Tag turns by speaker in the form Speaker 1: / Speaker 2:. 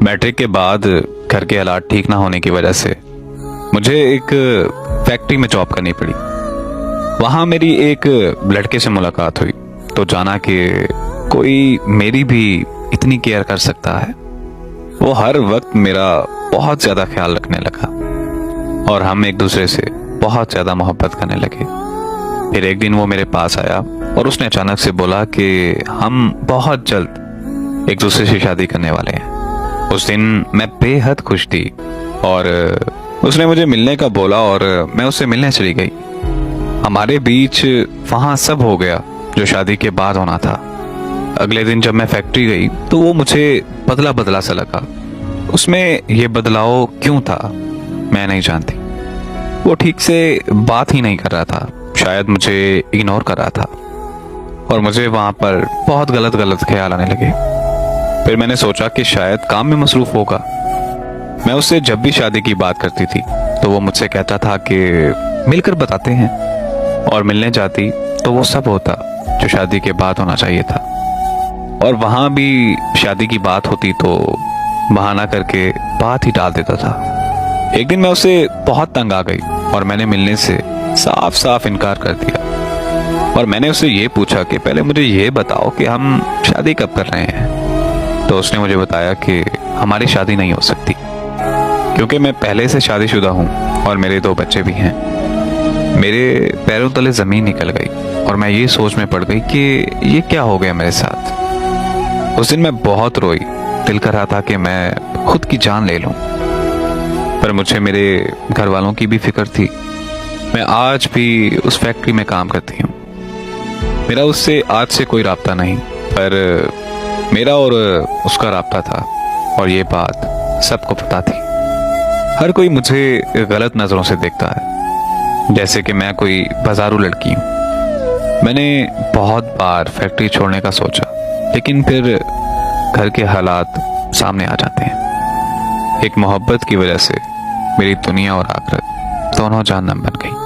Speaker 1: Matric के बाद घर के हालात ठीक ना होने की वजह से मुझे एक फैक्ट्री में जॉब करनी पड़ी। वहाँ मेरी एक लड़के से मुलाकात हुई तो जाना कि कोई मेरी भी इतनी केयर कर सकता है। वो हर वक्त मेरा बहुत ज़्यादा ख्याल रखने लगा और हम एक दूसरे से बहुत ज़्यादा मोहब्बत करने लगे। फिर एक दिन वो मेरे पास आया और उसने अचानक से बोला कि हम बहुत जल्द एक दूसरे से शादी करने वाले हैं। उस दिन मैं बेहद खुश थी और उसने मुझे मिलने का बोला और मैं उससे मिलने चली गई। हमारे बीच वहाँ सब हो गया जो शादी के बाद होना था। अगले दिन जब मैं फैक्ट्री गई तो वो मुझे बदला बदला सा लगा। उसमें ये बदलाव क्यों था मैं नहीं जानती। वो ठीक से बात ही नहीं कर रहा था, शायद मुझे इग्नोर कर रहा था और मुझे वहाँ पर बहुत गलत गलत ख्याल आने लगे। फिर मैंने सोचा कि शायद काम में मसरूफ होगा। मैं उससे जब भी शादी की बात करती थी तो वो मुझसे कहता था कि मिलकर बताते हैं, और मिलने जाती तो वो सब होता जो शादी के बाद होना चाहिए था। और वहाँ भी शादी की बात होती तो बहाना करके बात ही डाल देता था। एक दिन मैं उससे बहुत तंग आ गई और मैंने मिलने से साफ साफ इनकार कर दिया। और मैंने उससे ये पूछा कि पहले मुझे ये बताओ कि हम शादी कब कर रहे हैं। तो उसने मुझे बताया कि हमारी शादी नहीं हो सकती क्योंकि मैं पहले से शादीशुदा हूँ और मेरे 2 बच्चे भी हैं। मेरे पैरों तले ज़मीन निकल गई और मैं ये सोच में पड़ गई कि ये क्या हो गया मेरे साथ। उस दिन मैं बहुत रोई, दिल कर रहा था कि मैं खुद की जान ले लूं, पर मुझे मेरे घर वालों की भी फिक्र थी। मैं आज भी उस फैक्ट्री में काम करती हूँ। मेरा उससे आज से कोई राब्ता नहीं, पर मेरा और उसका राब्ता था और ये बात सबको पता थी। हर कोई मुझे गलत नज़रों से देखता है, जैसे कि मैं कोई बाजारू लड़की हूँ। मैंने बहुत बार फैक्ट्री छोड़ने का सोचा, लेकिन फिर घर के हालात सामने आ जाते हैं। एक मोहब्बत की वजह से मेरी दुनिया और आखिरत दोनों जहन्नम बन गई।